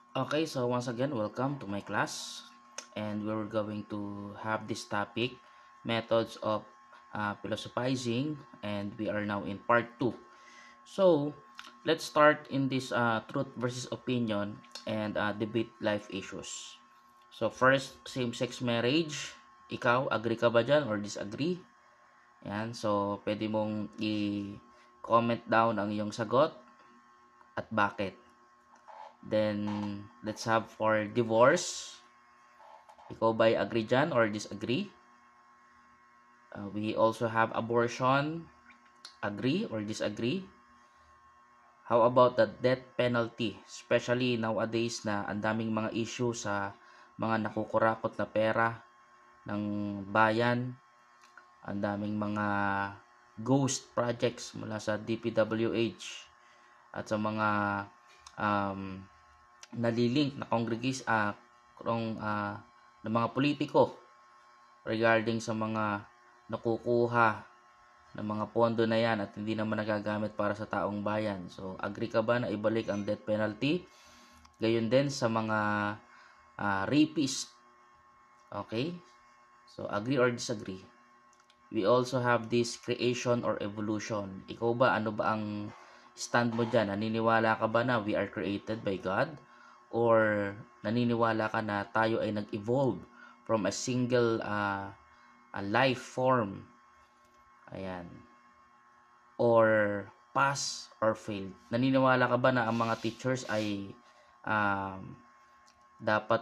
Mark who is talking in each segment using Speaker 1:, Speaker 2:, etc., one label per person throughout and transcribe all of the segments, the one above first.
Speaker 1: Okay, so once again, welcome to my class. And we're going to have this topic, methods of philosophizing, and we are now in part 2. So, let's start in this truth versus opinion and debate life issues. So, first, same-sex marriage. Ikaw, agree ka ba dyan or disagree? Yan, so pwede mong i-comment down ang iyong sagot at bakit. Then, let's have for divorce. Ikaw ba ay agree dyan or disagree? We also have abortion. Agree or disagree? How about the death penalty? Especially nowadays na ang daming mga issue sa mga nakukurakot na pera ng bayan. Ang daming mga ghost projects mula sa DPWH at sa mga um, nalilink na ng mga politiko regarding sa mga nakukuha ng mga pondo na yan at hindi naman nagagamit para sa taong bayan. So, agree ka ba na ibalik ang death penalty? Gayon din sa mga rapist. Okay? So, agree or disagree? We also have this creation or evolution. Ikaw ba, ano ba ang stand mo dyan? Naniniwala ka ba na we are created by God? Or naniniwala ka na tayo ay nag-evolve from a single a life form? Ayan. Or pass or fail. Naniniwala ka ba na ang mga teachers ay dapat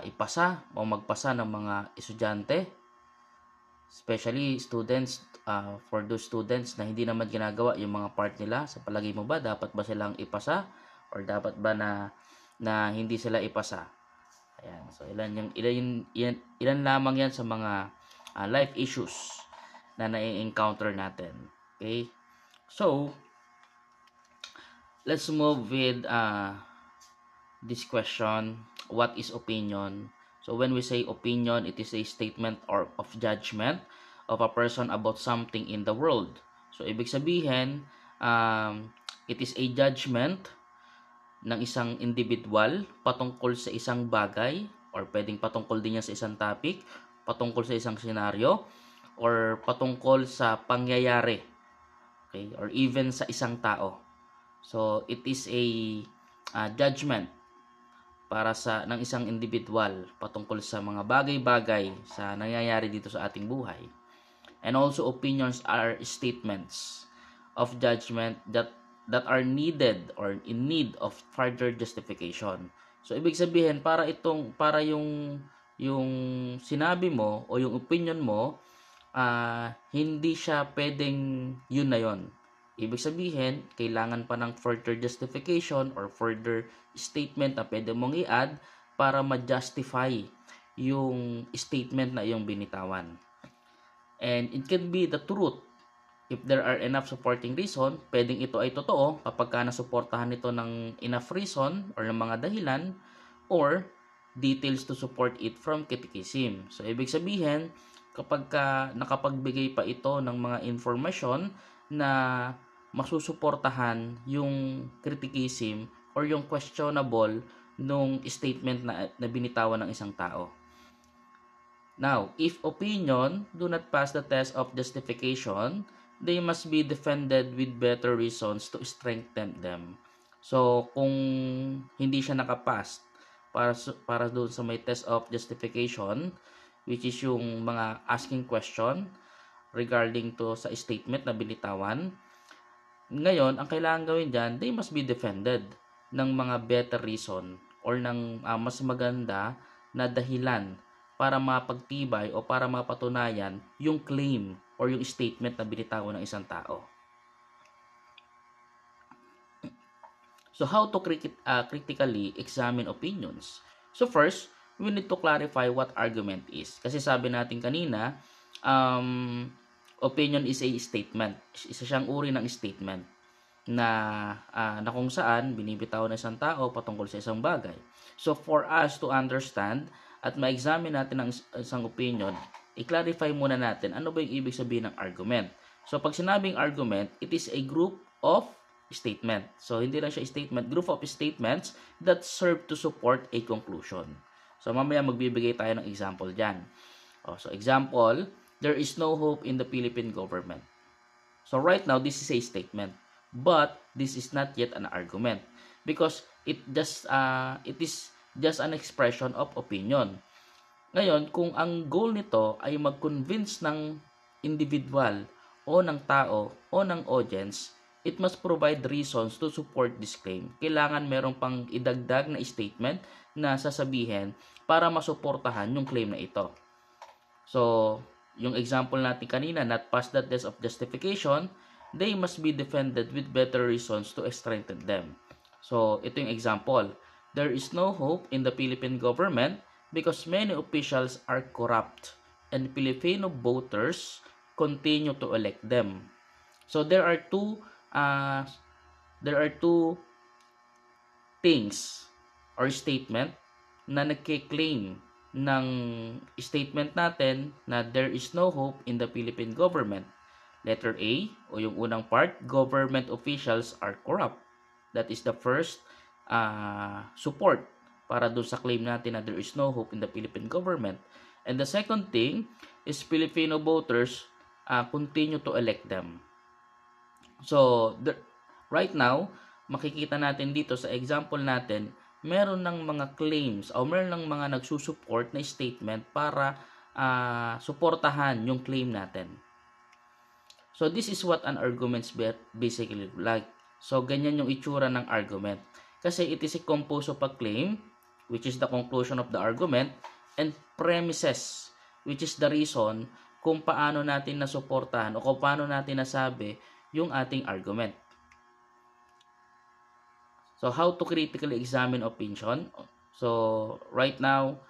Speaker 1: ipasa o magpasa ng mga estudyante? Especially students, for those students na hindi naman ginagawa yung mga part nila, sa palagay mo ba dapat ba silang ipasa or dapat ba na hindi sila ipasa? Ayan. So ilan lamang yan sa mga life issues na nai-encounter natin. Okay? So, let's move with this question. What is opinion? So when we say opinion, it is a statement or of judgment of a person about something in the world. So ibig sabihin, it is a judgment ng isang individual patungkol sa isang bagay, or pwedeng patungkol din yan sa isang topic, patungkol sa isang senaryo, or patungkol sa pangyayari, okay, or even sa isang tao. So it is a judgment para sa ng isang individual patungkol sa mga bagay-bagay sa nangyayari dito sa ating buhay. And also opinions are statements of judgment that are needed or in need of further justification. So ibig sabihin para yung sinabi mo o yung opinion mo, hindi siya pwedeng yun na yun. Ibig sabihin, kailangan pa ng further justification or further statement na pwede mong i-add para ma-justify yung statement na iyong binitawan. And it can be the truth. If there are enough supporting reason, pwedeng ito ay totoo kapag nasuportahan ito ng enough reason or ng mga dahilan or details to support it from criticism. So, ibig sabihin, kapag nakapagbigay pa ito ng mga informasyon na masusuportahan yung criticism or yung questionable nung statement na binitawan ng isang tao. Now, if opinion do not pass the test of justification, they must be defended with better reasons to strengthen them. So, kung hindi siya nakapass para doon sa may test of justification, which is yung mga asking question regarding to sa statement na binitawan, ngayon, ang kailangan gawin dyan, they must be defended ng mga better reason or ng mas maganda na dahilan para mapagtibay o para mapatunayan yung claim or yung statement na binitawan ng isang tao. So, how to critically examine opinions? So, first, we need to clarify what argument is. Kasi sabi natin kanina, opinion is a statement. Isa siyang uri ng statement na kung saan binibitaw ng isang tao patungkol sa isang bagay. So, for us to understand at ma-examine natin ang isang opinion, i-clarify muna natin ano ba yung ibig sabihin ng argument. So, pag sinabing argument, it is a group of statement. So, hindi lang siya statement, group of statements that serve to support a conclusion. So, mamaya magbibigay tayo ng example dyan. So, example, there is no hope in the Philippine government. So, right now, this is a statement. But, this is not yet an argument. Because, it is just an expression of opinion. Ngayon, kung ang goal nito ay mag-convince ng individual o ng tao o ng audience, it must provide reasons to support this claim. Kailangan meron pang idagdag na statement na sasabihin para masuportahan yung claim na ito. So, yung example natin kanina, not past the test of justification, they must be defended with better reasons to strengthen them. So, ito yung example. There is no hope in the Philippine government because many officials are corrupt and Filipino voters continue to elect them. So there are two things or statement na nagke-claim ng statement natin na there is no hope in the Philippine government. Letter A o yung unang part, government officials are corrupt. That is the first support para doon sa claim natin na there is no hope in the Philippine government. And the second thing is Filipino voters continue to elect them. So, right now, makikita natin dito sa example natin, meron ng mga claims o meron ng mga nagsusupport na statement para suportahan yung claim natin. So, this is what an argument basically like. So, ganyan yung itsura ng argument. Kasi it is a composed of a claim, which is the conclusion of the argument, and premises, which is the reason kung paano natin nasuportahan o kung paano natin nasabi yung ating argument. So, how to critically examine opinion? So, right now,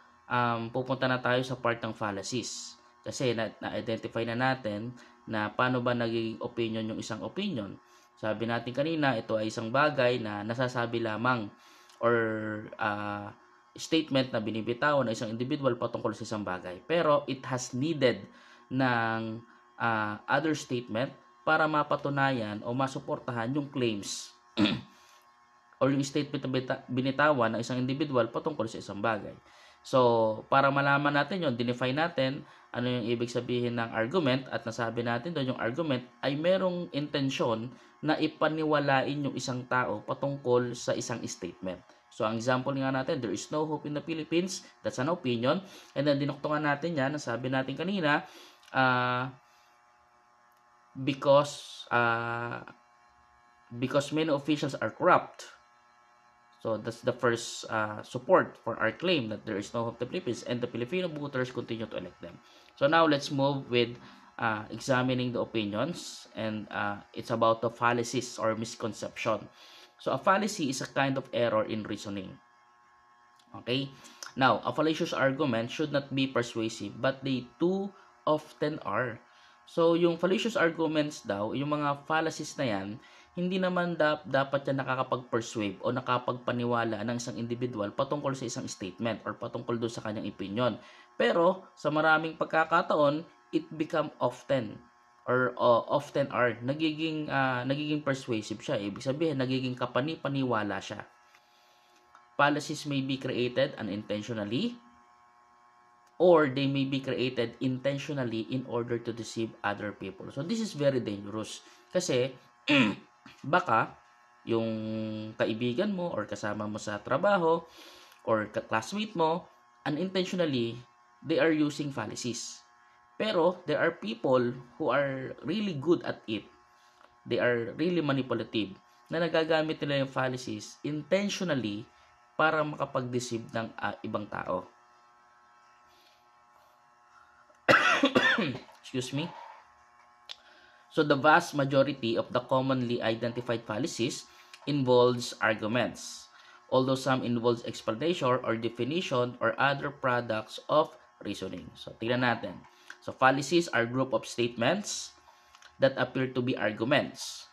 Speaker 1: pupunta na tayo sa part ng fallacies. Kasi na-identify na natin na paano ba naging opinion yung isang opinion. Sabi natin kanina, ito ay isang bagay na nasasabi lamang or statement na binibitawan ng isang individual patungkol sa isang bagay. Pero it has needed ng other statement para mapatunayan o masuportahan yung claims or yung statement na binitawan ng isang individual patungkol sa isang bagay. So, para malaman natin yun, dinefine natin ano yung ibig sabihin ng argument at nasabi natin doon yung argument ay merong intensyon na ipaniwalain yung isang tao patungkol sa isang statement. So, ang example nga natin, there is no hope in the Philippines. That's an opinion. And then, dinuktungan natin yan. Nasabi natin kanina, because many officials are corrupt. So, that's the first support for our claim that there is no hope in the Philippines and the Filipino voters continue to elect them. So, now, let's move with examining the opinions, and it's about the fallacies or misconception. So, a fallacy is a kind of error in reasoning. Okay? Now, a fallacious argument should not be persuasive, but they too often are. So, yung fallacious arguments daw, yung mga fallacies na yan, hindi naman dapat yan nakakapag-persuade o nakapagpaniwala ng isang individual patungkol sa isang statement or patungkol doon sa kanyang opinion. Pero, sa maraming pagkakataon, it become often or often are nagiging persuasive siya. Ibig sabihin, nagiging kapani-paniwala siya. Fallacies may be created unintentionally or they may be created intentionally in order to deceive other people. So, this is very dangerous. Kasi, baka, yung kaibigan mo or kasama mo sa trabaho or classmate mo, unintentionally, they are using fallacies. Pero, there are people who are really good at it. They are really manipulative na nagagamit nila yung fallacies intentionally para makapag-deceive ng ibang tao. Excuse me. So, the vast majority of the commonly identified fallacies involves arguments, although some involves explanation or definition or other products of reasoning. So, tingnan natin. So, fallacies are group of statements that appear to be arguments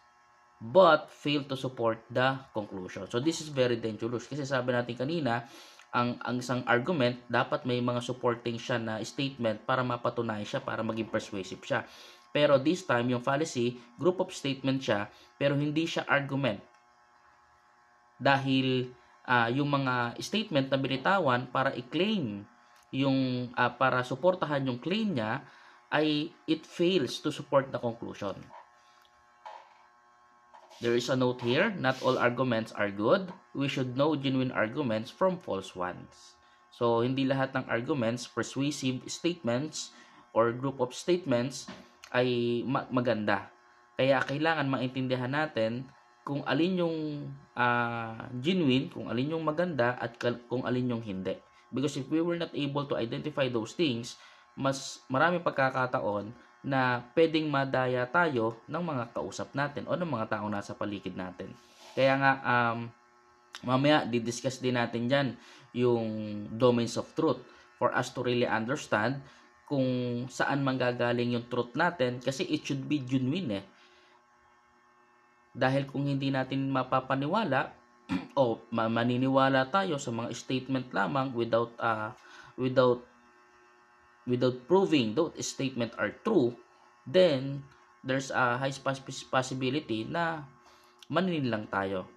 Speaker 1: but fail to support the conclusion. So, this is very dangerous kasi sabi natin kanina, ang isang argument, dapat may mga supporting siya na statement para mapatunayan siya, para maging persuasive siya. Pero this time, yung fallacy, group of statement siya, pero hindi siya argument. dahil yung mga statement na binitawan para i-claim yung para suportahan yung claim niya ay it fails to support the conclusion. There is a note here, not all arguments are good. We should know genuine arguments from false ones. So, hindi lahat ng arguments, persuasive statements, or group of statements ay maganda. Kaya kailangan maintindihan natin kung alin yung genuine, kung alin yung maganda, at kung alin yung hindi. Because if we were not able to identify those things, mas maraming pagkakataon na pwedeng madaya tayo ng mga kausap natin o ng mga taong nasa paligid natin. Kaya nga, mamaya didiscuss din natin dyan yung domains of truth for us to really understand kung saan manggagaling yung truth natin, kasi it should be genuine Dahil kung hindi natin mapapaniwala o maniniwala tayo sa mga statement lamang without proving those statements are true, then there's a high possibility na maninilang tayo.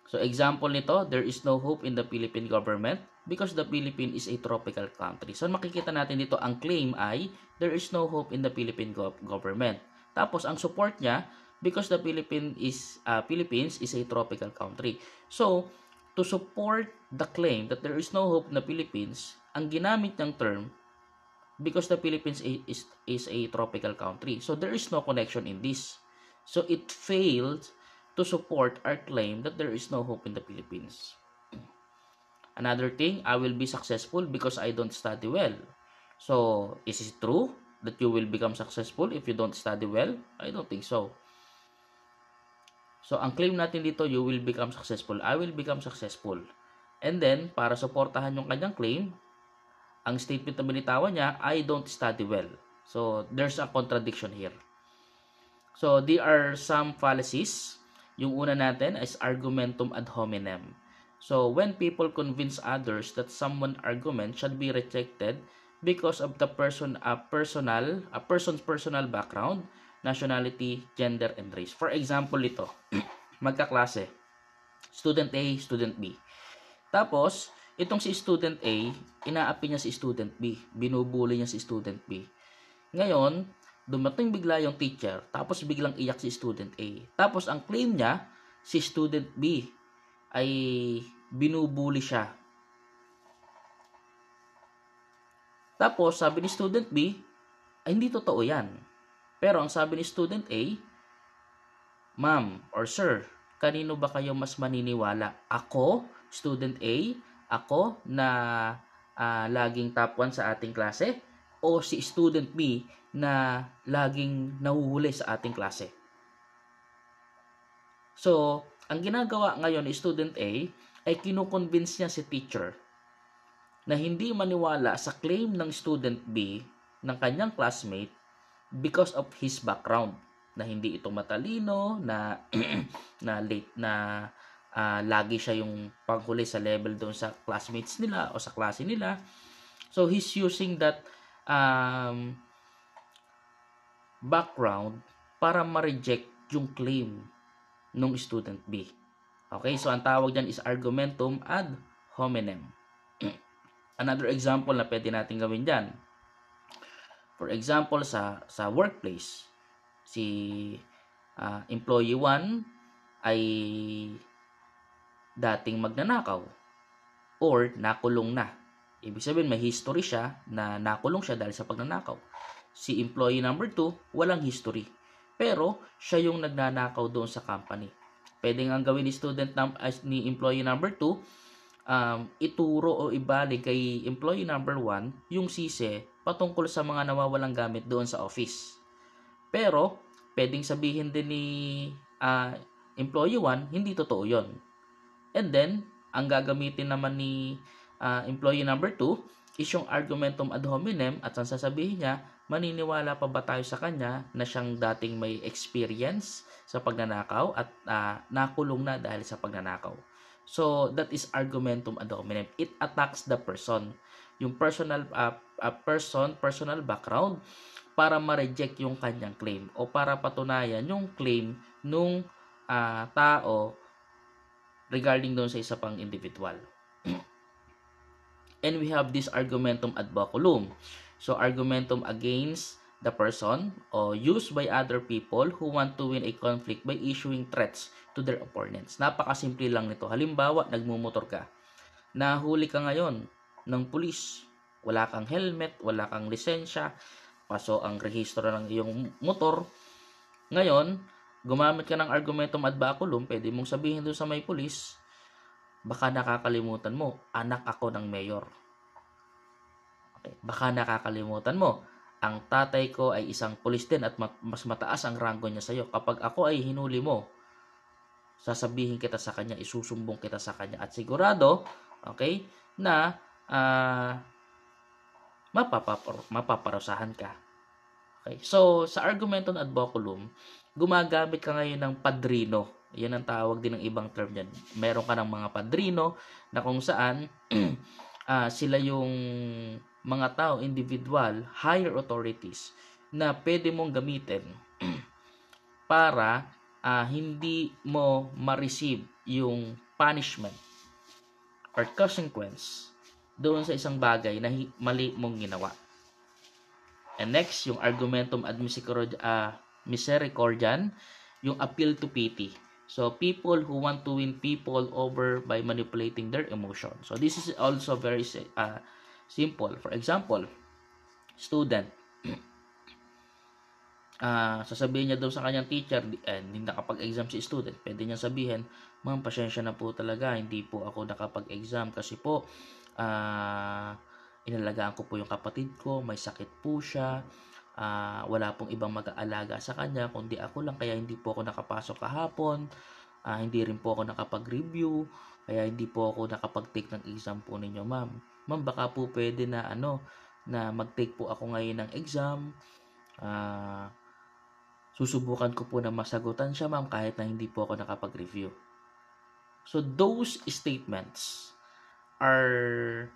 Speaker 1: So example nito, there is no hope in the Philippine government because the Philippines is a tropical country. So makikita natin dito, ang claim ay there is no hope in the Philippine government. Tapos ang support niya, because the Philippines is a tropical country. So to support the claim that there is no hope in the Philippines, ang ginamit niyang term, because the Philippines is a tropical country. So there is no connection in this. So it failed to support our claim that there is no hope in the Philippines. Another thing, I will be successful because I don't study well. So, is it true that you will become successful if you don't study well? I don't think so. So, ang claim natin dito, you will become successful. I will become successful. And then, para supportahan yung kanyang claim, ang statement na binitawan niya, I don't study well. So, there's a contradiction here. So, there are some fallacies. Yung una natin is argumentum ad hominem. So, when people convince others that someone's argument should be rejected because of the person's personal background, nationality, gender, and race. For example, ito, magkaklase, student A, student B. Tapos, itong si student A, inaapi niya si student B, binubuli niya si student B. Ngayon, dumating bigla yung teacher, tapos biglang iyak si student A. Tapos, ang claim niya, si student B ay binubuli siya. Tapos, sabi ni student B, ay hindi totoo yan. Pero ang sabi ni student A, ma'am or sir, kanino ba kayo mas maniniwala? Ako, student A, ako na laging top 1 sa ating klase? O si student B na laging nahuhuli sa ating klase? So, ang ginagawa ngayon ni student A ay kinukonvince niya si teacher na hindi maniwala sa claim ng student B ng kanyang classmate because of his background, na hindi ito matalino, na na late, na lagi siya yung panghuli sa level doon sa classmates nila o sa klase nila. So he's using that background para ma-reject yung claim ng student B. Okay, so ang tawag dyan is argumentum ad hominem. Another example na pwede natin gawin dyan, for example, sa workplace, si employee 1 ay dating magnanakaw or nakulong na. Ibig sabihin, may history siya na nakulong siya dahil sa pagnanakaw. Si employee number 2, walang history, pero siya yung nagnanakaw doon sa company. Pwede nga gawin ni employee number 2, ituro o ibalik kay employee number 1 yung sisi patungkol sa mga nawawalang gamit doon sa office. Pero, pwedeng sabihin din ni employee 1, hindi totoo yon. And then, ang gagamitin naman ni employee number 2 is yung argumentum ad hominem, at ang sasabihin niya, maniniwala pa ba tayo sa kanya na siyang dating may experience sa pagnanakaw at nakulong na dahil sa pagnanakaw. So, that is argumentum ad hominem. It attacks the person. Yung personal background para ma-reject yung kanyang claim o para patunayan yung claim nung tao regarding doon sa isa pang individual. And we have this argumentum ad baculum. So, argumentum against the person o used by other people who want to win a conflict by issuing threats to their opponents. Napakasimple lang nito. Halimbawa, nagmumotor ka. Nahuli ka ngayon ng pulis. Wala kang helmet, wala kang lisensya, paso ang rehistro ng iyong motor. Ngayon, gumamit ka ng argumentum ad baculum, pwede mong sabihin doon sa may pulis, baka nakakalimutan mo, anak ako ng mayor. Okay. Baka nakakalimutan mo, ang tatay ko ay isang pulis din at mas mataas ang ranggo niya sa iyo. Kapag ako ay hinuli mo, sasabihin kita sa kanya, isusumbong kita sa kanya. At sigurado, okay, na mapaparusahan ka. Okay. So, sa argumentum ad baculum, gumagamit ka ngayon ng padrino. Yan ang tawag din ng ibang term yan. Meron ka ng mga padrino na kung saan sila yung mga tao, individual, higher authorities na pwede mong gamitin para hindi mo ma-receive yung punishment or consequence doon sa isang bagay na mali mong ginawa. And next, yung argumentum ad misericordiam, yung appeal to pity. So, people who want to win people over by manipulating their emotions. So, this is also very simple. For example, student, sasabihin niya daw sa kanyang teacher, hindi nakapag-exam si student, pwede niya sabihin, ma'am, pasensya na po talaga, hindi po ako nakapag-exam kasi po, inalagaan ko po yung kapatid ko, may sakit po siya, wala pong ibang mag-aalaga sa kanya, kundi ako lang, kaya hindi po ako nakapasok kahapon, hindi rin po ako nakapag-review, kaya hindi po ako nakapag-take ng exam po ninyo, ma'am. Ma'am, baka po pwede na na mag-take po ako ngayon ng exam. Susubukan ko po na masagutan siya, ma'am, kahit na hindi po ako nakapag-review. So, those statements are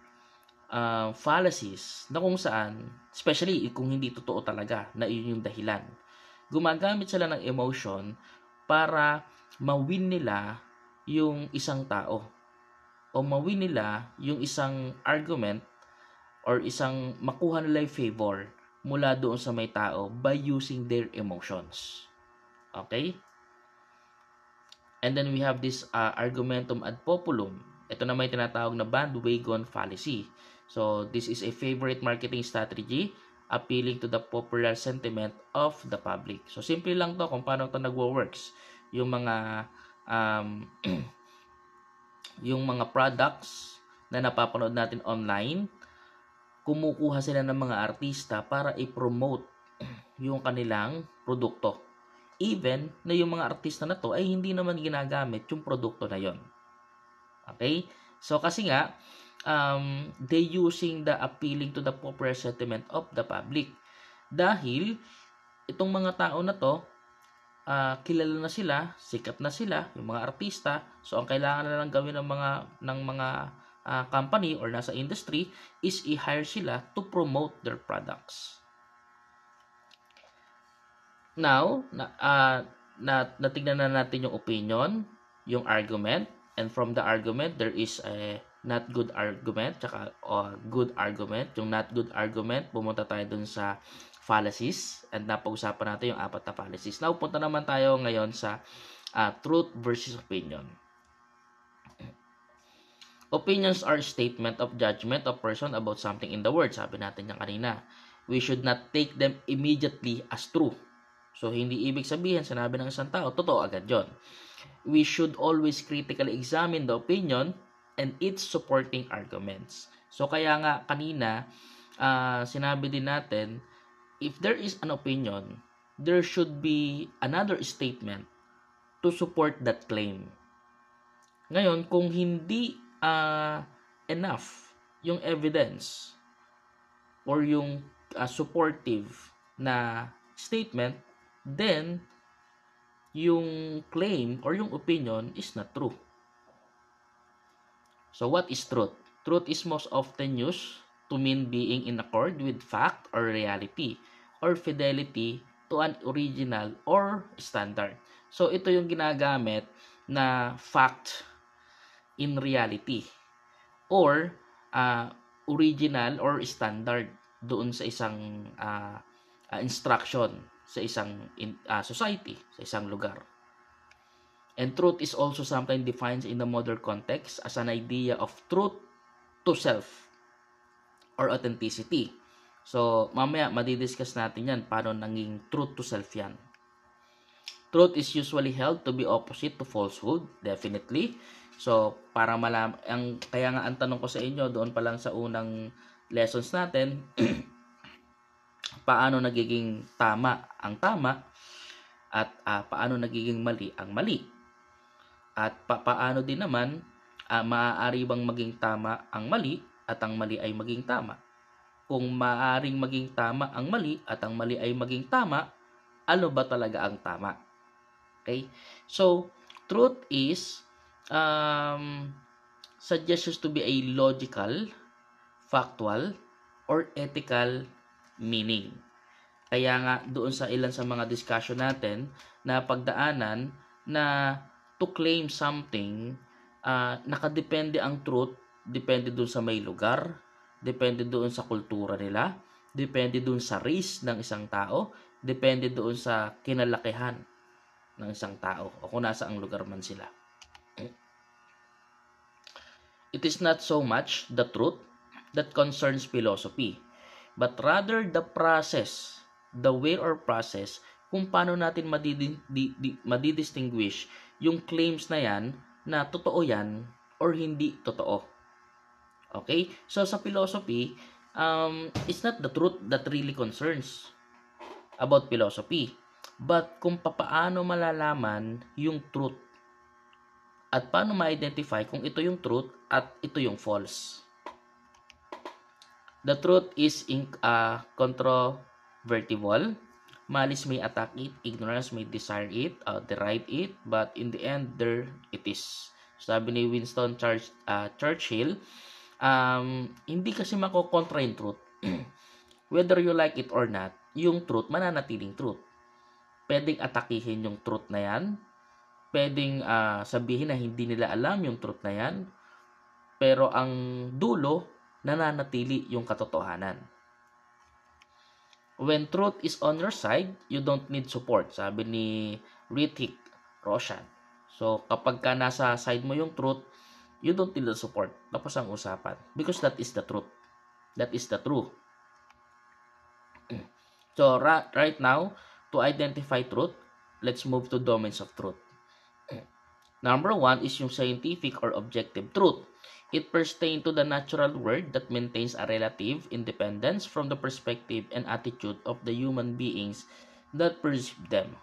Speaker 1: fallacies na kung saan, especially kung hindi totoo talaga na yun yung dahilan. Gumagamit sila ng emotion para ma-win nila yung isang tao o ma-win nila yung isang argument or isang makuha nila yung favor mula doon sa may tao by using their emotions. Okay? And then we have this argumentum ad populum. Ito na may tinatawag na bandwagon fallacy. So, this is a favorite marketing strategy appealing to the popular sentiment of the public. So, simple lang to kung paano ito nagwo-works. Yung mga yung mga products na napapanood natin online, kumukuha sila ng mga artista para i-promote yung kanilang produkto. Even na yung mga artista na to ay hindi naman ginagamit yung produkto na yon. Okay? So, kasi nga, they using the appealing to the popular sentiment of the public. Dahil, itong mga tao na to, kilala na sila, sikat na sila, yung mga artista. So, ang kailangan na lang gawin ng mga company or nasa industry is i-hire sila to promote their products. Now, natignan na natin yung opinion, yung argument, and from the argument, there is a not good argument, tsaka good argument. Yung not good argument, pumunta tayo dun sa fallacies, and napag-usapan natin yung 4 na fallacies. Now, punta naman tayo ngayon sa truth versus opinion. Opinions are statement of judgment of person about something in the world. Sabi natin yan kanina. We should not take them immediately as true. So, hindi ibig sabihin, sinabi ng isang tao, totoo agad yun. We should always critically examine the opinion and its supporting arguments. So, kaya nga kanina, sinabi din natin, if there is an opinion, there should be another statement to support that claim. Ngayon, kung hindi enough yung evidence or yung supportive na statement, then yung claim or yung opinion is not true. So, what is truth? Truth is most often used to mean being in accord with fact or reality or fidelity to an original or standard. So, ito yung ginagamit na fact in reality, or original or standard doon sa isang instruction sa isang society, sa isang lugar. And truth is also sometimes defined in the modern context as an idea of truth to self or authenticity. So, mamaya madidiscuss natin yan, paano naging truth to self yan. Truth is usually held to be opposite to falsehood, definitely. So, para kaya nga ang tanong ko sa inyo, doon pa lang sa unang lessons natin, paano nagiging tama ang tama, at paano nagiging mali ang mali. At paano din naman, maaari bang maging tama ang mali at ang mali ay maging tama? Kung maaaring maging tama ang mali at ang mali ay maging tama, ano ba talaga ang tama? Okay? So, truth is suggestions to be a logical, factual, or ethical meaning. Kaya nga doon sa ilan sa mga discussion natin na pagdaanan na to claim something, nakadepende ang truth, depende doon sa may lugar, depende doon sa kultura nila, depende doon sa race ng isang tao, depende doon sa kinalakihan ng isang tao o kung nasa ang lugar man sila. It is not so much the truth that concerns philosophy, but rather the process, the way or process kung paano natin madidistinguish yung claims na yan na totoo yan or hindi totoo. Okay? So sa philosophy, it's not the truth that really concerns about philosophy, but kung paano malalaman yung truth at paano ma-identify kung ito yung truth at ito yung false. The truth is controvertible. Malice may attack it, ignorance may desire it, deride it, but in the end, there it is. Sabi ni Winston Churchill, hindi kasi makokontra yung truth. Whether you like it or not, yung truth, mananatiling truth. Pwedeng atakihin yung truth na yan. Pwedeng sabihin na hindi nila alam yung truth na yan. Pero ang dulo, nananatili yung katotohanan. When truth is on your side, you don't need support. Sabi ni Hrithik Roshan. So, kapag ka nasa side mo yung truth, you don't need the support. Tapos ang usapan. Because that is the truth. That is the truth. So, right now, to identify truth, let's move to domains of truth. Number 1 is yung scientific or objective truth. It pertains to the natural world that maintains a relative independence from the perspective and attitude of the human beings that perceive them.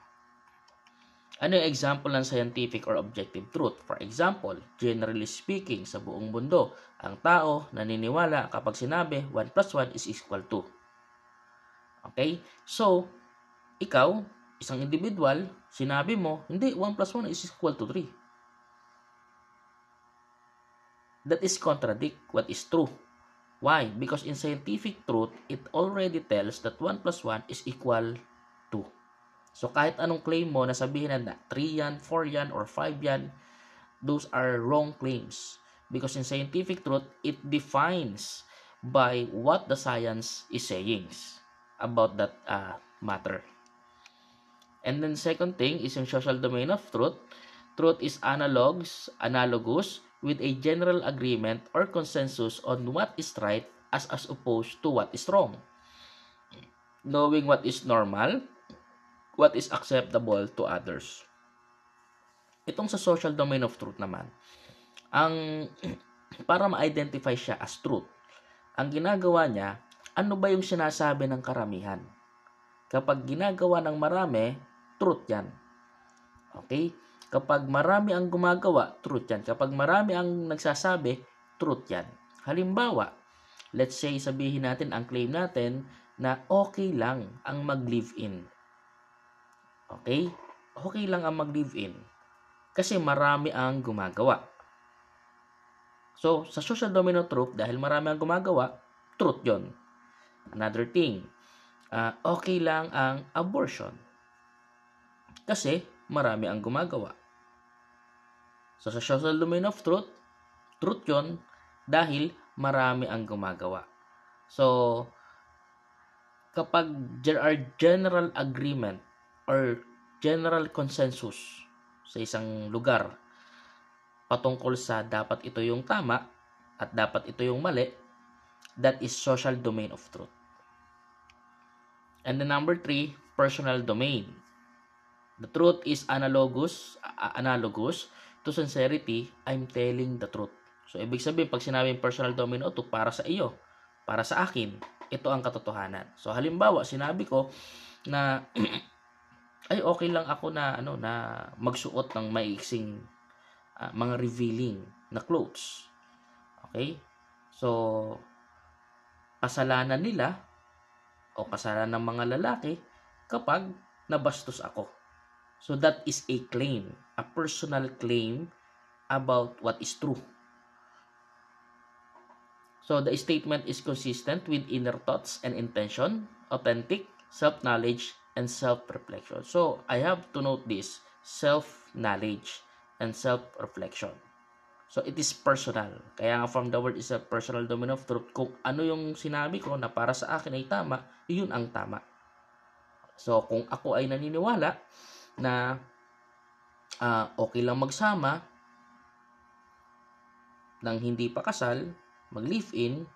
Speaker 1: Ano yung example ng scientific or objective truth? For example, generally speaking, sa buong mundo, ang tao naniniwala kapag sinabi 1 plus 1 is equal to. Okay? So, ikaw, isang individual, sinabi mo, hindi, 1 plus 1 is equal to 3. That is contradict what is true. Why? Because in scientific truth, it already tells that 1 plus 1 is equal to. So, kahit anong claim mo na sabihin na 3 yan, 4 yan, or 5 yan, those are wrong claims. Because in scientific truth, it defines by what the science is saying about that matter. And then second thing is yung social domain of truth. Truth is analogous with a general agreement or consensus on what is right as opposed to what is wrong. Knowing what is normal, what is acceptable to others. Itong sa social domain of truth naman, para ma-identify siya as truth, ang ginagawa niya, ano ba yung sinasabi ng karamihan? Kapag ginagawa ng marami, truth yan. Okay? Kapag marami ang gumagawa, truth yan. Kapag marami ang nagsasabi, truth yan. Halimbawa, let's say sabihin natin ang claim natin na okay lang ang mag-live-in. Okay? Okay lang ang mag-live-in. Kasi marami ang gumagawa. So, sa social domain of truth, dahil marami ang gumagawa, truth yon. Another thing, okay lang ang abortion. Kasi marami ang gumagawa. So, sa social domain of truth, truth yon dahil marami ang gumagawa. So, kapag there are general agreement or general consensus sa isang lugar patungkol sa dapat ito yung tama at dapat ito yung mali, that is social domain of truth. And the number 3, personal domain. The truth is analogous to sincerity. I'm telling the truth. So, ibig sabihin, pag sinabing personal domain o to, para sa iyo, para sa akin, ito ang katotohanan. So, halimbawa, sinabi ko na ay okay lang ako na magsuot ng maiiksing mga revealing na clothes. Okay? So, kasalanan nila o kasalanan ng mga lalaki kapag nabastos ako. So that is a claim, a personal claim about what is true. So the statement is consistent with inner thoughts and intention, authentic, self-knowledge, and self-reflection. So I have to note this, self-knowledge and self-reflection. So it is personal. Kaya nga from the word is a personal domain of truth. Kung ano yung sinabi ko na para sa akin ay tama, yun ang tama. So kung ako ay naniniwala na okay lang magsama ng hindi pa kasal, mag-live-in,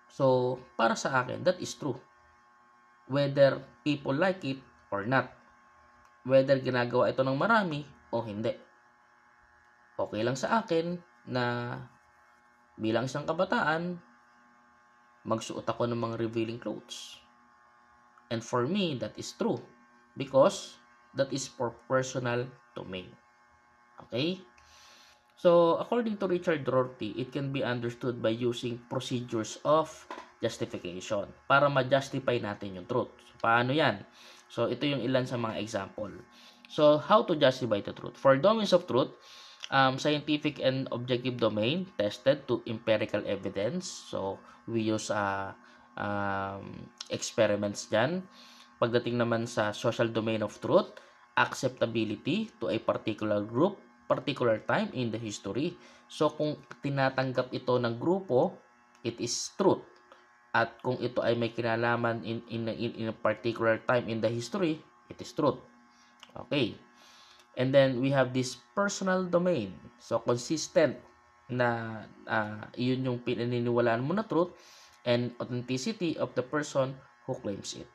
Speaker 1: so para sa akin, that is true. Whether people like it or not. Whether ginagawa ito ng marami o hindi. Okay lang sa akin na bilang isang kabataan, magsuot ako ng mga revealing clothes. And for me, that is true. Because that is for personal domain. Okay? So, according to Richard Rorty, it can be understood by using procedures of justification para ma-justify natin yung truth. So, paano yan? So, ito yung ilan sa mga example. So, how to justify the truth? For domains of truth, scientific and objective domain tested to empirical evidence. So, we use experiments dyan. Pagdating naman sa social domain of truth, acceptability to a particular group, particular time in the history. So, kung tinatanggap ito ng grupo, it is truth. At kung ito ay may kinalaman in a particular time in the history, it is truth. Okay. And then, we have this personal domain. So, consistent na yun yung pinaniniwalaan mo na truth and authenticity of the person who claims it.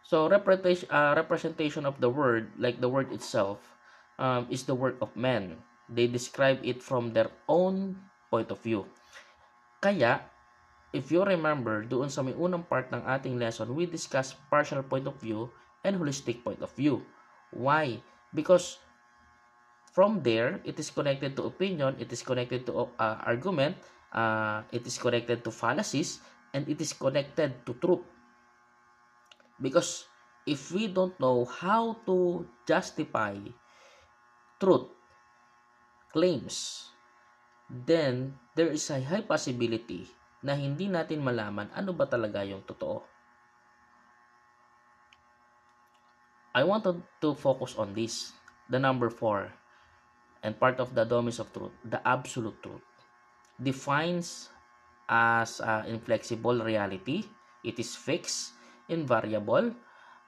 Speaker 1: So, representation of the word, like the word itself, is the work of men. They describe it from their own point of view. Kaya, if you remember, doon sa may unang part ng ating lesson, we discussed partial point of view and holistic point of view. Why? Because from there, it is connected to opinion, it is connected to argument, it is connected to fallacies, and it is connected to truth. Because if we don't know how to justify truth claims, then there is a high possibility na hindi natin malaman ano ba talaga yung totoo. I wanted to focus on this, the number 4, and part of the domains of truth, the absolute truth. Defines as inflexible reality. It is fixed, invariable,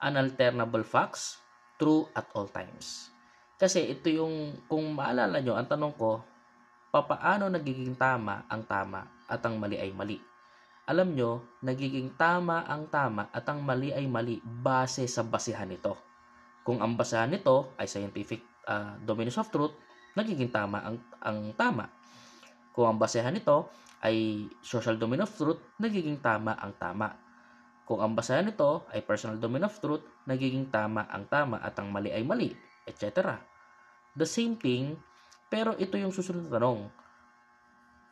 Speaker 1: unalterable facts, true at all times. Kasi ito yung, kung maalala nyo, ang tanong ko, papaano nagiging tama ang tama at ang mali ay mali? Alam nyo, nagiging tama ang tama at ang mali ay mali base sa basehan nito. Kung ang basehan nito ay scientific domains of truth, nagiging tama ang tama. Kung ang basehan nito ay social domain of truth, nagiging tama ang tama. Kung ang basehan nito ay personal domain of truth, nagiging tama ang tama at ang mali ay mali, etc. The same thing, pero ito yung susunod na tanong.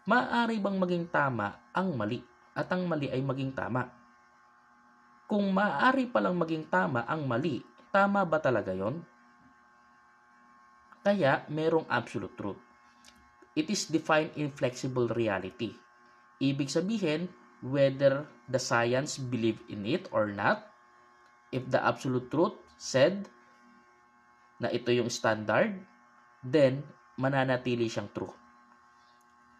Speaker 1: Maaari bang maging tama ang mali at ang mali ay maging tama? Kung maaari palang maging tama ang mali, tama ba talaga yon? Kaya merong absolute truth. It is defined in flexible reality. Ibig sabihin, whether the science believe in it or not, if the absolute truth said na ito yung standard, then mananatili siyang true.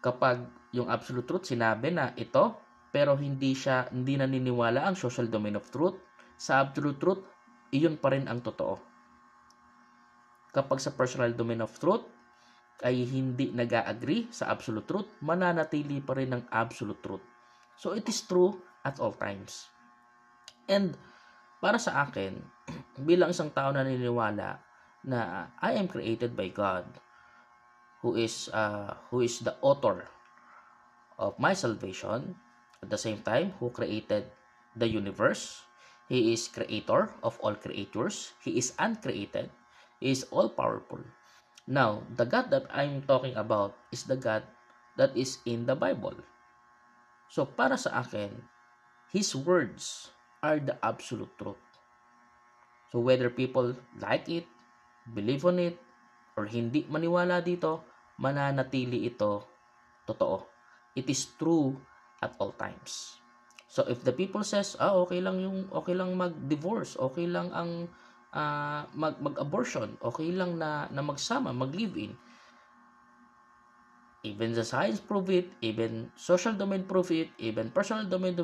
Speaker 1: Kapag yung absolute truth sinabi na ito, pero hindi naniniwala ang social domain of truth, sa absolute truth, iyon pa rin ang totoo. Kapag sa personal domain of truth ay hindi nag-agree sa absolute truth, mananatili pa rin ang absolute truth. So it is true at all times. And para sa akin, bilang isang tao na naniniwala na I am created by God, who is the author of my salvation, at the same time who created the universe. He is creator of all creatures. He is uncreated. He is all powerful. Now, the God that I'm talking about is the God that is in the Bible. So para sa akin, His words are the absolute truth. So whether people like it, believe on it, or hindi maniwala dito, mananatili ito totoo. It is true at all times. So if the people says, okay lang mag-divorce, okay lang ang mag-abortion, okay lang na magsama, mag-live-in. Even the science prove it, even social domain prove it, even personal domain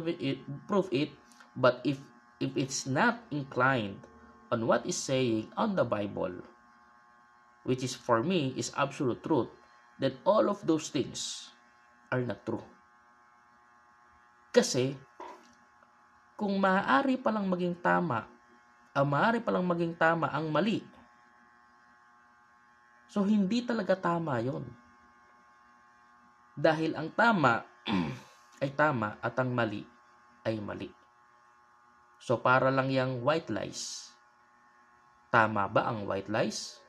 Speaker 1: prove it, but if it's not inclined on what is saying on the Bible, which is for me is absolute truth, then all of those things are not true. Kasi kung maaari palang maging tama ang mali, so hindi talaga tama yon. Dahil ang tama ay tama at ang mali ay mali. So para lang yung white lies. Tama ba ang white lies?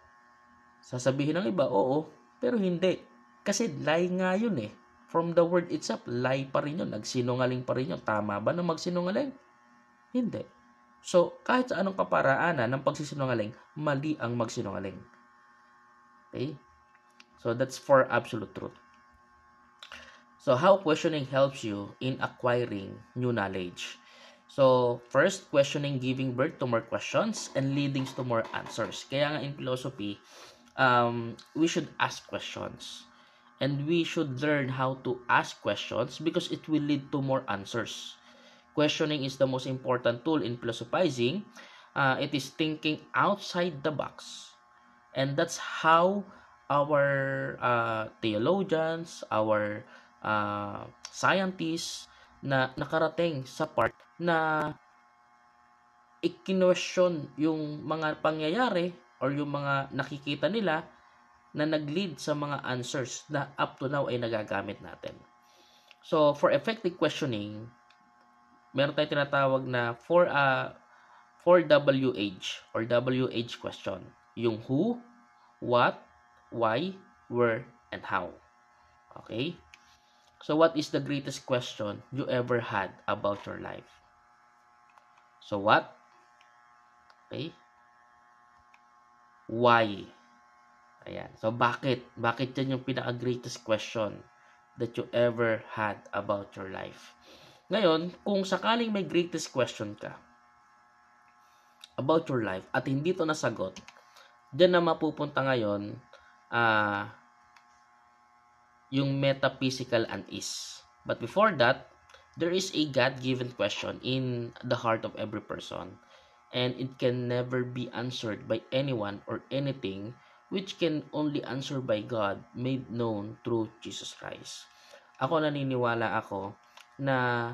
Speaker 1: Sasabihin ng iba, oo, pero hindi. Kasi lie nga yun eh. From the word itself, lie pa rin yun. Nagsinungaling pa rin yun. Tama ba na magsinungaling? Hindi. So, kahit sa anong kaparaanan ng pagsisinungaling, mali ang magsinungaling. Okay? So, that's for absolute truth. So, how questioning helps you in acquiring new knowledge? So, first, questioning giving birth to more questions and leading to more answers. Kaya nga in philosophy, we should ask questions. And we should learn how to ask questions because it will lead to more answers. Questioning is the most important tool in philosophizing. It is thinking outside the box. And that's how our theologians, our scientists na nakarating sa part na i-question yung mga pangyayari or yung mga nakikita nila na nag-lead sa mga answers na up to now ay nagagamit natin. So, for effective questioning, meron tayong tinatawag na 4WH or WH question. Yung who, what, why, where, and how. Okay? So, what is the greatest question you ever had about your life? So, what? Okay? Why? Ayan. So, bakit? Bakit yan yung pinaka-greatest question that you ever had about your life? Ngayon, kung sakaling may greatest question ka about your life at hindi to nasagot, dyan na mapupunta ngayon yung metaphysical unease. But before that, there is a God-given question in the heart of every person, and it can never be answered by anyone or anything, which can only answer by God made known through Jesus Christ. Naniniwala ako na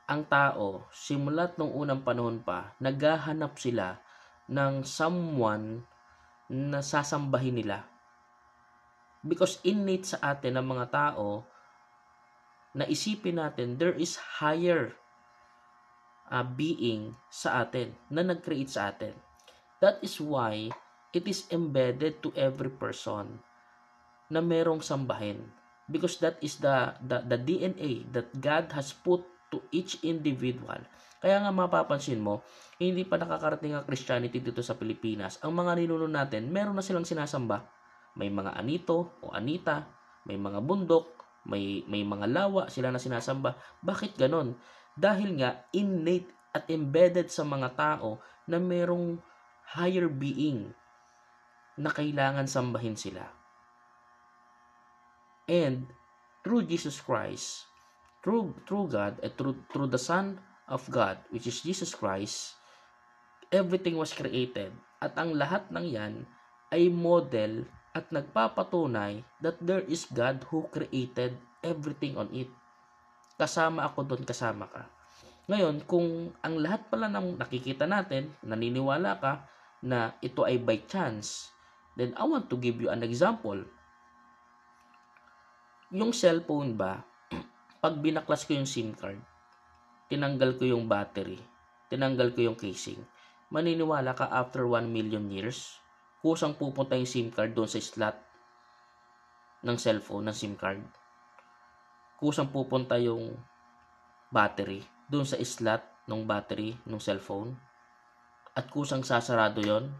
Speaker 1: ang tao, simulat nung unang panahon pa, naghahanap sila ng someone na sasambahin nila. Because innate sa atin ng mga tao, na isipin natin, there is higher being sa atin, na nag-create sa atin. That is why it is embedded to every person na merong sambahin. Because that is the DNA that God has put to each individual. Kaya nga mapapansin mo, hindi pa nakakarating ang Christianity dito sa Pilipinas. Ang mga ninuno natin, meron na silang sinasamba. May mga anito o anita, may mga bundok, may mga lawa sila na sinasamba. Bakit ganon? Dahil nga innate at embedded sa mga tao na merong higher being na kailangan sambahin sila. And through Jesus Christ, through God, and through the Son of God, which is Jesus Christ, everything was created. At ang lahat ng yan ay model at nagpapatunay that there is God who created everything on it. Kasama ako doon, kasama ka. Ngayon, kung ang lahat pala ng nakikita natin, naniniwala ka na ito ay by chance, then I want to give you an example. Yung cellphone ba, pag binaklas ko yung SIM card, tinanggal ko yung battery, tinanggal ko yung casing, maniniwala ka after 1 million years, kusang pupunta yung SIM card doon sa slot ng cellphone, ng SIM card. Kusang pupunta yung battery doon sa slot ng battery ng cellphone. At kusang sasarado yon.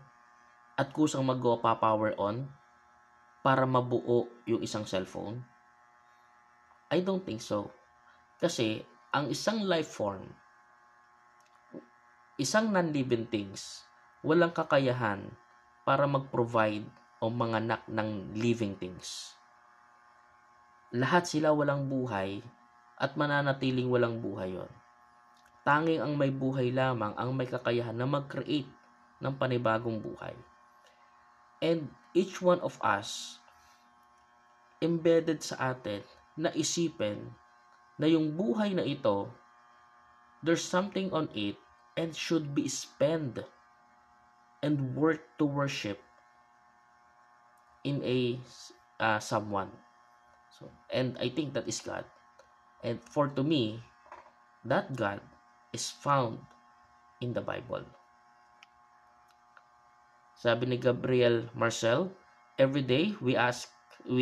Speaker 1: At kusang mag-power on para mabuo yung isang cellphone. I don't think so. Kasi ang isang life form, isang non-living things, walang kakayahan para mag-provide o manganak ng living things. Lahat sila walang buhay at mananatiling walang buhay yon. Tanging ang may buhay lamang ang may kakayahan na mag-create ng panibagong buhay. And each one of us, embedded sa atin, na isipin na yung buhay na ito, there's something on it and should be spent and work to worship in a someone. So, and I think that is God. And to me, that God is found in the Bible. Sabi ni Gabriel Marcel, every day we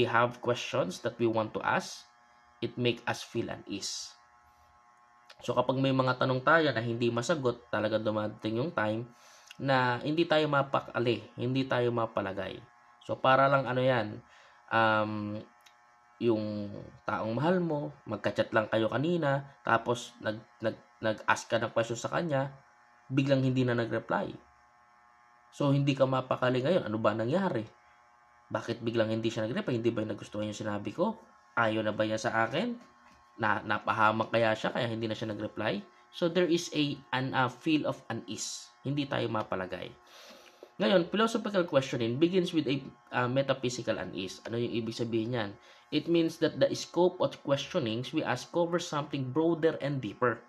Speaker 1: have questions that we want to ask. It make us feel unease. So kapag may mga tanong tayo na hindi masagot, talaga dumating yung time na hindi tayo mapakali, hindi tayo mapalagay. So para lang yung taong mahal mo, magka-chat lang kayo kanina, tapos nag-ask ka ng question sa kanya, biglang hindi na nag-reply. So hindi ka mapakali ngayon, ano ba nangyari? Bakit biglang hindi siya nag-reply? Hindi ba nagustuhan yung sinabi ko? Ayaw na ba niya sa akin? Napahamak kaya siya kaya hindi na siya nag-reply? So there is a feel of unease. Hindi tayo mapalagay. Ngayon, philosophical questioning begins with a metaphysical unease. Ano yung ibig sabihin niyan? It means that the scope of questionings we ask covers something broader and deeper.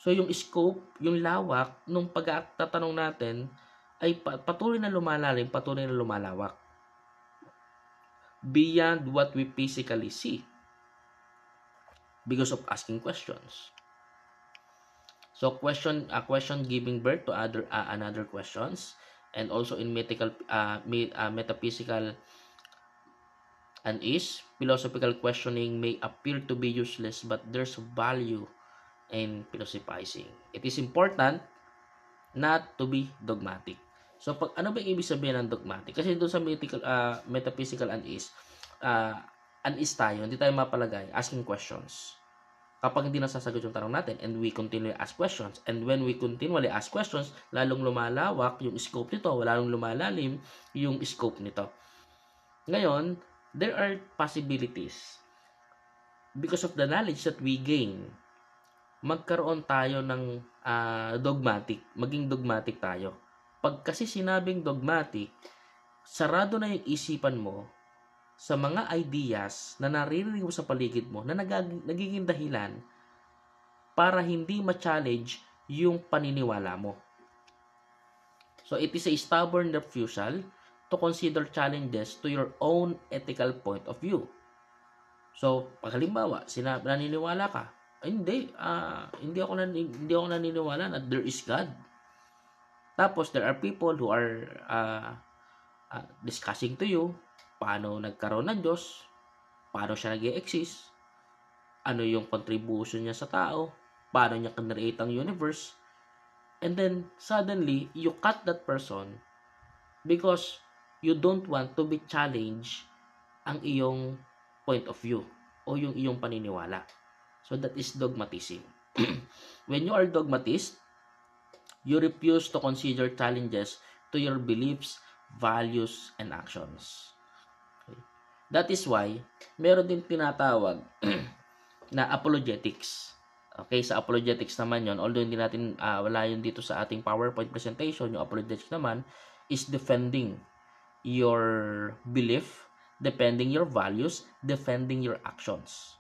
Speaker 1: So yung scope, yung lawak nung pagtatanong natin ay patuloy na lumalalim, patuloy na lumalawak. Beyond what we physically see because of asking questions. So question giving birth to another questions, and also in metaphysical unease, philosophical questioning may appear to be useless, but there's value in philosophizing. It is important not to be dogmatic. So pag ano ba ibig sabihin ng dogmatic? Kasi doon sa metaphysical unease, unease tayo, hindi tayo mapalagay asking questions. Kapag hindi nasasagot yung tanong natin and we continually ask questions, and when we continually ask questions, lalong lumalawak yung scope nito, lalong lumalalim yung scope nito. Ngayon, there are possibilities because of the knowledge that we gain. Magkaroon tayo ng maging dogmatic tayo. Pag kasi sinabing dogmatic, sarado na yung isipan mo sa mga ideas na naririnig mo sa paligid mo na nagiging dahilan para hindi ma-challenge yung paniniwala mo. So it is a stubborn refusal to consider challenges to your own ethical point of view. So pag halimbawa, naniniwala ka, hindi ako naniniwala na there is God. Tapos there are people who are discussing to you paano nagkaroon ng Diyos, paano siya nag-i-exist, ano yung contribution niya sa tao, paano niya kinreate ang universe, and then suddenly you cut that person because you don't want to be challenged ang iyong point of view o yung iyong paniniwala. So that is dogmatism. When you are dogmatist, you refuse to consider challenges to your beliefs, values, and actions. Okay. That is why, meron din tinatawag na apologetics. Okay, sa apologetics naman yon, although hindi natin, wala yun dito sa ating PowerPoint presentation, yung apologetics naman is defending your belief, defending your values, defending your actions.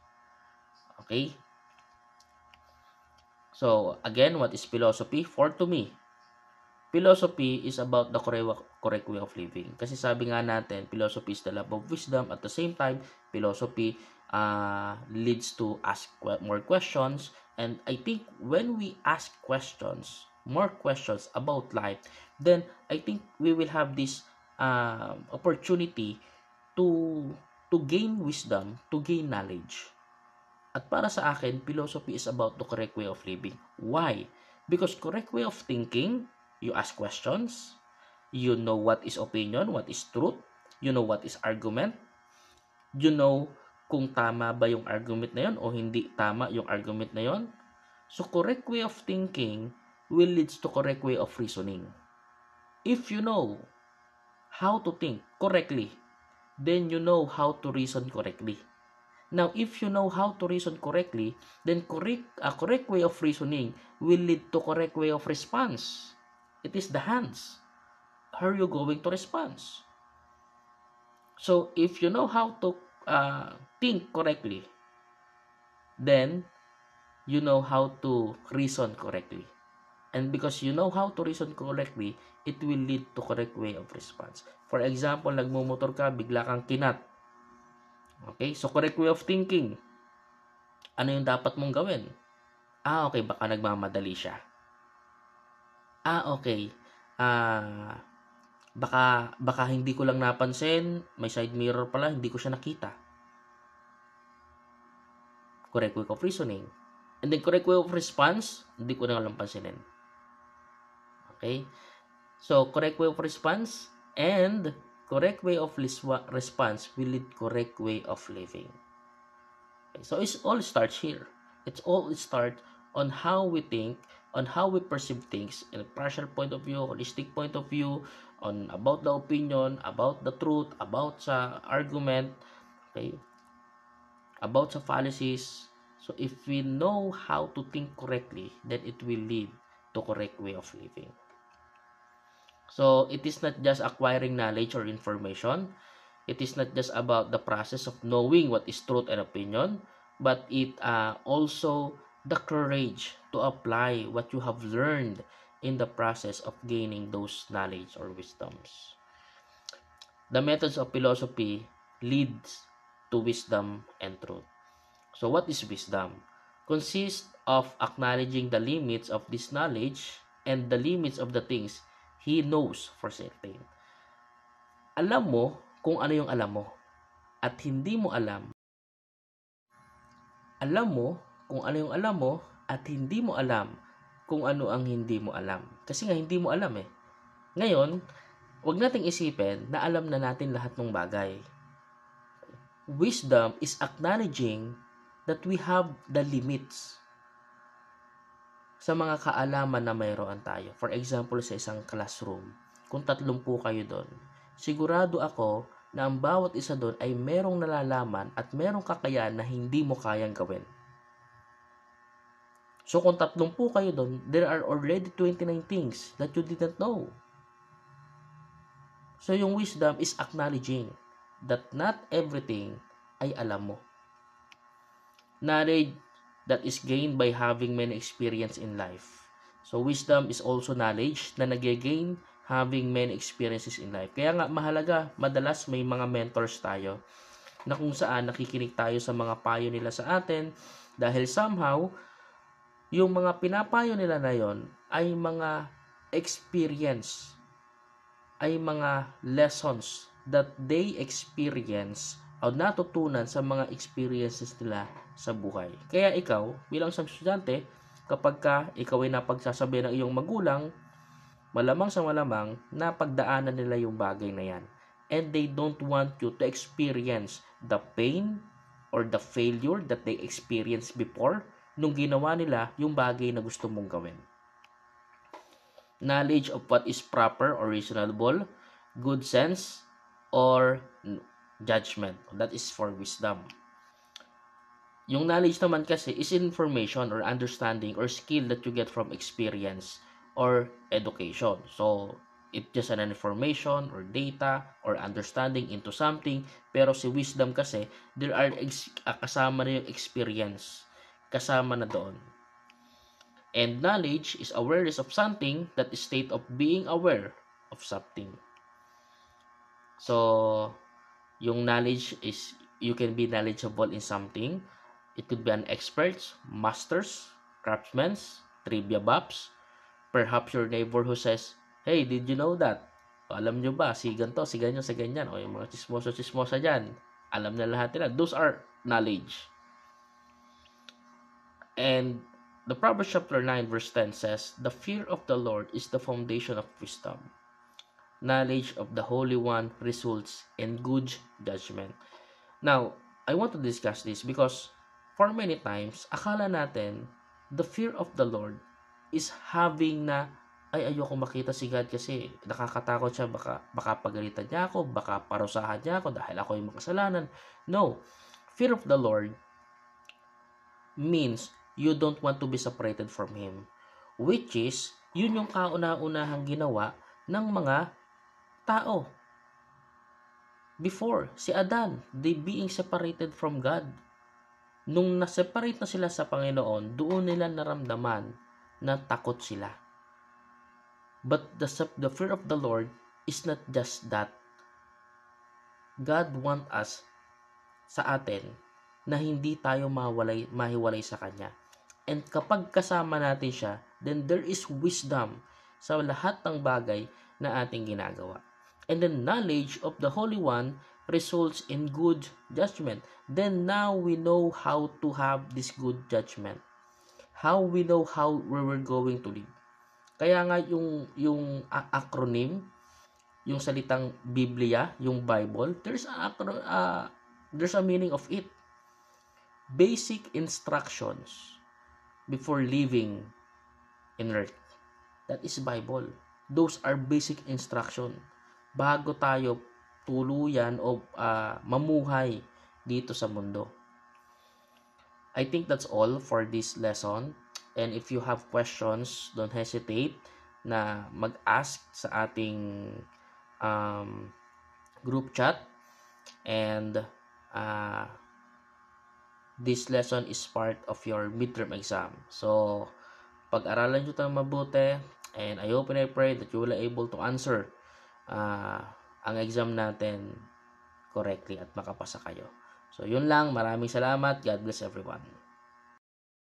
Speaker 1: Okay? So, again, what is philosophy? For to me, philosophy is about the correct way of living. Kasi sabi nga natin, philosophy is the love of wisdom. At the same time, philosophy leads to ask more questions. And I think when we ask questions, more questions about life, then I think we will have this opportunity to gain wisdom, to gain knowledge. At para sa akin, philosophy is about the correct way of living. Why? Because correct way of thinking, you ask questions, you know what is opinion, what is truth, you know what is argument, you know kung tama ba yung argument na yon o hindi tama yung argument na yon. So, correct way of thinking will lead to correct way of reasoning. If you know how to think correctly, then you know how to reason correctly. Now, if you know how to reason correctly, then correct way of reasoning will lead to correct way of response. It is the hands. How are you going to respond? So, if you know how to think correctly, then you know how to reason correctly. And because you know how to reason correctly, it will lead to correct way of response. For example, nagmumotor ka, bigla kang kinat. Okay? So, correct way of thinking. Ano yung dapat mong gawin? Okay, baka nagmamadali siya. Okay. Baka hindi ko lang napansin, may side mirror pala, hindi ko siya nakita. Correct way of reasoning. And then correct way of response, hindi ko na lang pansinin. Okay? So, correct way of response and correct way of response will lead correct way of living. Okay? So, it all starts here. It starts on how we think, on how we perceive things in a partial point of view, holistic point of view, on about the opinion, about the truth, about sa argument, okay, about sa fallacies. So, if we know how to think correctly, then it will lead to correct way of living. So, it is not just acquiring knowledge or information. It is not just about the process of knowing what is truth and opinion, but it also the courage to apply what you have learned in the process of gaining those knowledge or wisdoms. The methods of philosophy leads to wisdom and truth. So what is wisdom? Consists of acknowledging the limits of this knowledge and the limits of the things he knows for certain. Alam mo kung ano yung alam mo at hindi mo alam. Alam mo kung ano yung alam mo at hindi mo alam kung ano ang hindi mo alam. Kasi nga hindi mo alam eh. Ngayon, wag nating isipin na alam na natin lahat ng bagay. Wisdom is acknowledging that we have the limits sa mga kaalaman na mayroon tayo. For example, sa isang classroom, kung 30 kayo doon, sigurado ako na ang bawat isa doon ay merong nalalaman at merong kakayahan na hindi mo kayang gawin. So kung 30 kayo doon, there are already 29 things that you didn't know. So yung wisdom is acknowledging that not everything ay alam mo. Knowledge that is gained by having many experience in life. So wisdom is also knowledge na nag-gain having many experiences in life. Kaya nga mahalaga, madalas may mga mentors tayo na kung saan nakikinig tayo sa mga payo nila sa atin dahil somehow yung mga pinapayo nila na yon ay mga experience, ay mga lessons that they experience o natutunan sa mga experiences nila sa buhay. Kaya ikaw, bilang isang estudyante, kapag ikaw ay napagsasabi ng iyong magulang, malamang sa malamang, napagdaanan nila yung bagay na yan. And they don't want you to experience the pain or the failure that they experienced before nung ginawa nila yung bagay na gusto mong gawin. Knowledge of what is proper or reasonable, good sense, or judgment. That is for wisdom. Yung knowledge naman kasi is information or understanding or skill that you get from experience or education. So, it's just an information or data or understanding into something. Pero si wisdom kasi, there are kasama na yung experience. Kasama na doon. And knowledge is awareness of something, that is state of being aware of something. So, yung knowledge is, you can be knowledgeable in something. It could be an expert, masters, craftsmen, trivia buffs, perhaps your neighbor who says, "Hey, did you know that?" O, alam nyo ba, si ganito, si ganyan, si ganyan. O yung mga chismosa dyan, alam na lahat nila. Those are knowledge. And the Proverbs chapter 9 verse 10 says, "The fear of the Lord is the foundation of wisdom. Knowledge of the Holy One results in good judgment." Now, I want to discuss this because for many times, akala natin, the fear of the Lord is having na, ay, ayoko makita si God kasi nakakatakot siya, baka pagalitan niya ako, baka parusahan niya ako dahil ako yung makasalanan. No. Fear of the Lord means you don't want to be separated from Him. Which is, yun yung kauna-unahang ginawa ng mga tao. Before, si Adan, they being separated from God. Nung na-separate na sila sa Panginoon, doon nila naramdaman na takot sila. But the fear of the Lord is not just that. God want us sa atin na hindi tayo mahiwalay sa Kanya. And kapag kasama natin siya, then there is wisdom sa lahat ng bagay na ating ginagawa. And the knowledge of the Holy One results in good judgment. Then now we know how to have this good judgment. How we know how we're going to live. Kaya nga yung acronym, yung salitang Biblia, yung Bible, there's a meaning of it. Basic instructions before living in earth. That is Bible. Those are basic instruction bago tayo tuluyan o mamuhay dito sa mundo. I think that's all for this lesson. And if you have questions, don't hesitate na mag-ask sa ating group chat. And this lesson is part of your midterm exam. So, pag-aralan nyo ito mabuti. And I hope and I pray that you will be able to answer ang exam natin correctly at makapasa kayo. So, yun lang. Maraming salamat. God bless everyone.